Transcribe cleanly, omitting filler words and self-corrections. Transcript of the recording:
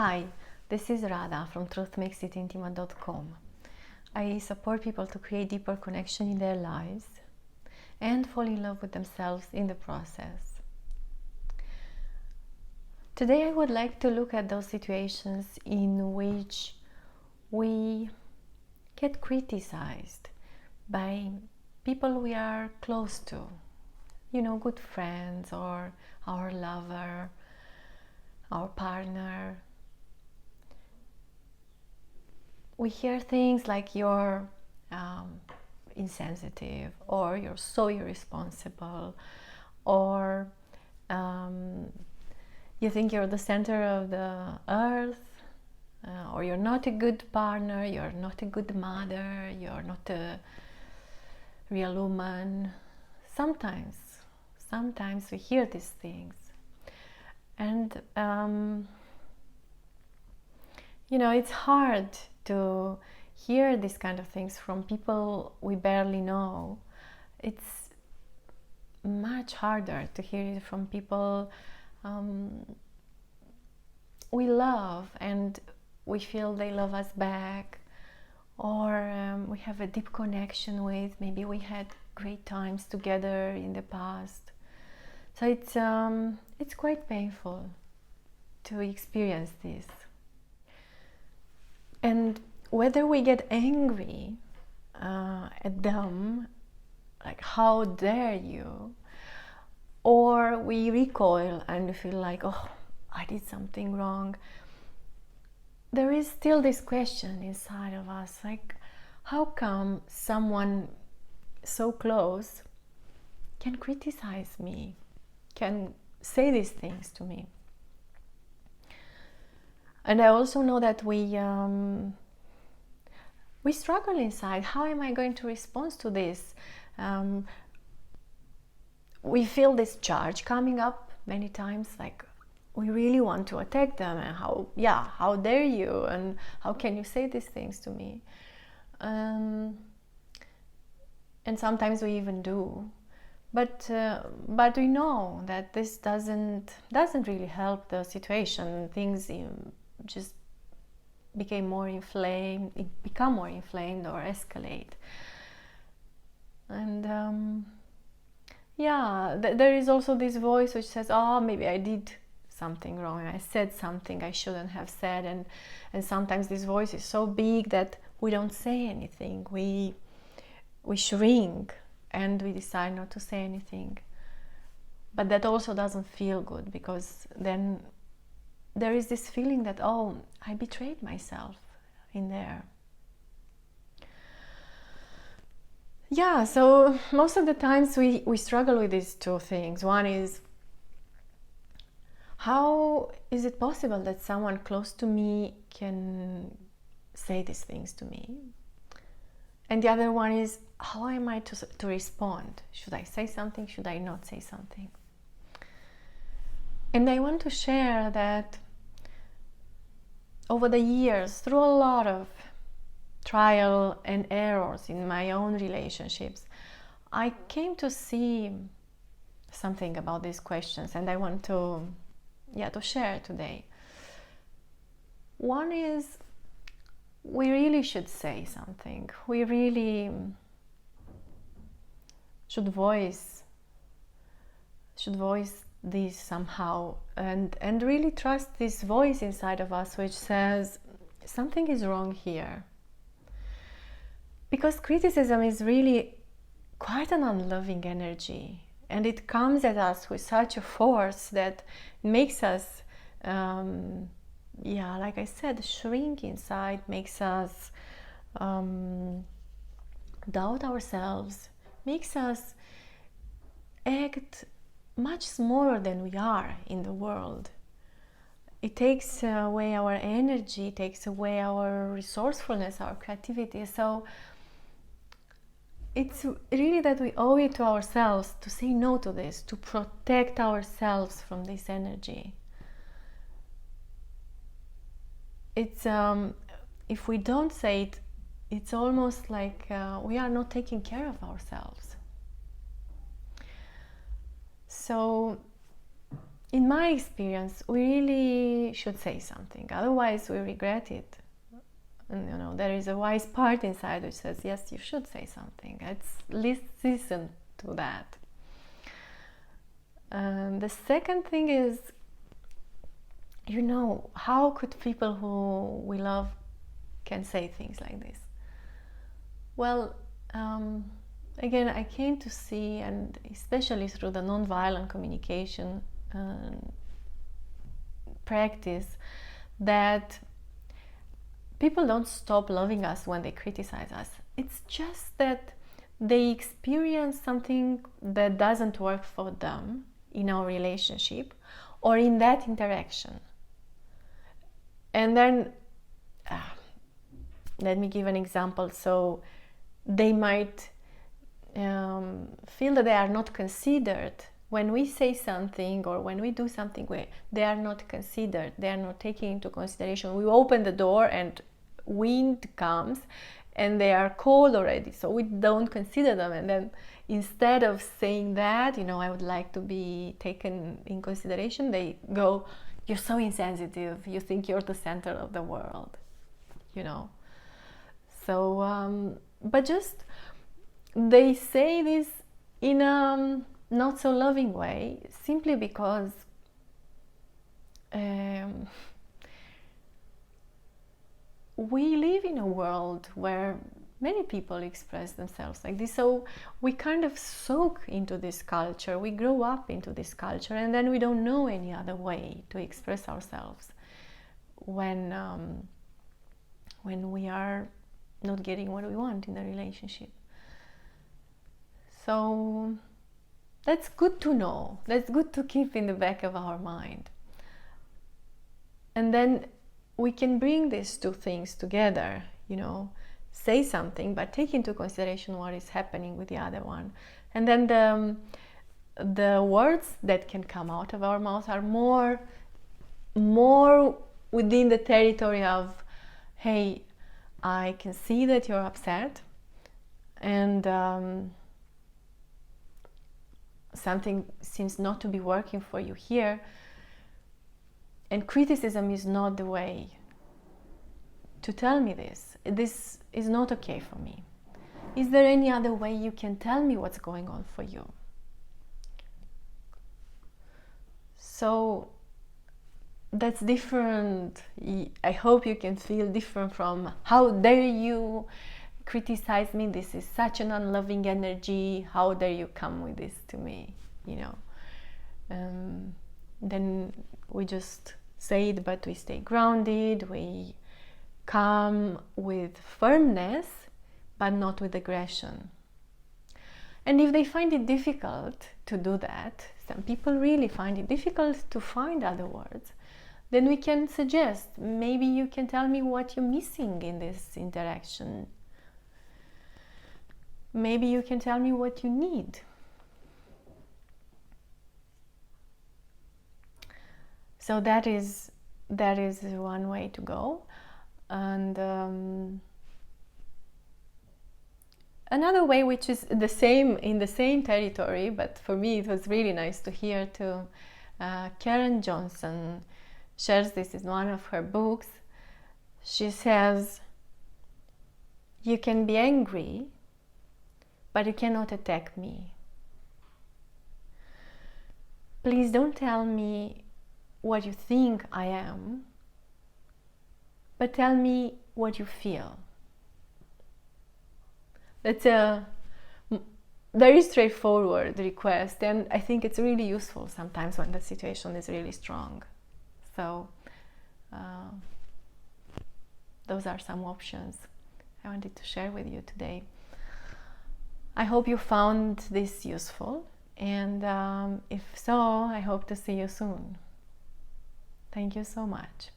Hi, this is Radha from truthmakesitintimate.com. I support people to create deeper connection in their lives and fall in love with themselves in the process. Today I would like to look at those situations in which we get criticized by people we are close to, good friends or our lover, our partner. We hear things like you're insensitive, or you're so irresponsible, or you think you're the center of the earth, or you're not a good partner, you're not a good mother, you're not a real woman. Sometimes we hear these things, and it's hard to hear these kind of things from people we barely know. It's much harder to hear it from people we love and we feel they love us back, or we have a deep connection with. Maybe we had great times together in the past. So it's quite painful to experience this. And whether we get angry at them, like how dare you, or we recoil and feel like, oh, I did something wrong, there is still this question inside of us, like, how come someone so close can criticize me, can say these things to me? And I also know that we struggle inside. How am I going to respond to this? We feel this charge coming up many times, like we really want to attack them, and how dare you, and how can you say these things to me? And sometimes we even do, but we know that this doesn't really help the situation. Things just become more inflamed or escalate. And there is also this voice which says, oh, maybe I did something wrong, I said something I shouldn't have said, and sometimes this voice is so big that we don't say anything. We shrink and we decide not to say anything. But that also doesn't feel good, because then there is this feeling that, oh, I betrayed myself in there. Yeah, so most of the times we struggle with these two things. One is, how is it possible that someone close to me can say these things to me? And the other one is, how am I to respond? Should I say something? Should I not say something? And I want to share that over the years, through a lot of trial and errors in my own relationships, I came to see something about these questions, and I want to share today. One is, we really should say something. We really should voice this somehow, and really trust this voice inside of us which says something is wrong here. Because criticism is really quite an unloving energy, and it comes at us with such a force that makes us like I said, shrink inside, makes us doubt ourselves, makes us act much smaller than we are in the world. It takes away our energy, takes away our resourcefulness, our creativity. So it's really that we owe it to ourselves to say no to this, to protect ourselves from this energy. It's if we don't say it, it's almost like we are not taking care of ourselves. So in my experience, we really should say something, otherwise we regret it. And there is a wise part inside which says, yes, you should say something. Let's listen to that. The second thing is, how could people who we love can say things like this? Well, again, I came to see, and especially through the nonviolent communication practice, that people don't stop loving us when they criticize us. It's just that they experience something that doesn't work for them in our relationship or in that interaction. And then, let me give an example. So they might feel that they are not considered when we say something or when we do something where they are not considered, they are not taken into consideration. We open the door and wind comes and they are cold already, so we don't consider them. And then instead of saying that, I would like to be taken in consideration, they go, you're so insensitive, you think you're the center of the world, So, but just they say this in a not so loving way, simply because we live in a world where many people express themselves like this, so we kind of soak into this culture, we grow up into this culture, and then we don't know any other way to express ourselves when we are not getting what we want in the relationship. So that's good to know, that's good to keep in the back of our mind. And then we can bring these two things together, say something, but take into consideration what is happening with the other one. And then the words that can come out of our mouth are more within the territory of, hey, I can see that you're upset, and something seems not to be working for you here, and criticism is not the way to tell me this. This is not okay for me. Is there any other way you can tell me what's going on for you? So that's different. I hope you can feel different from, how dare you criticize me, this is such an unloving energy, how dare you come with this to me, then we just say it, but we stay grounded, we come with firmness, but not with aggression. And if they find it difficult to do that, some people really find it difficult to find other words, then we can suggest, maybe you can tell me what you're missing in this interaction. Maybe you can tell me what you need. So that is one way to go. And another way, which is in the same territory, but for me it was really nice to hear too. Karen Johnson shares this in one of her books. She says, you can be angry, but you cannot attack me. Please don't tell me what you think I am, but tell me what you feel. That's a very straightforward request, and I think it's really useful sometimes when the situation is really strong. So those are some options I wanted to share with you today. I hope you found this useful, and if so, I hope to see you soon. Thank you so much.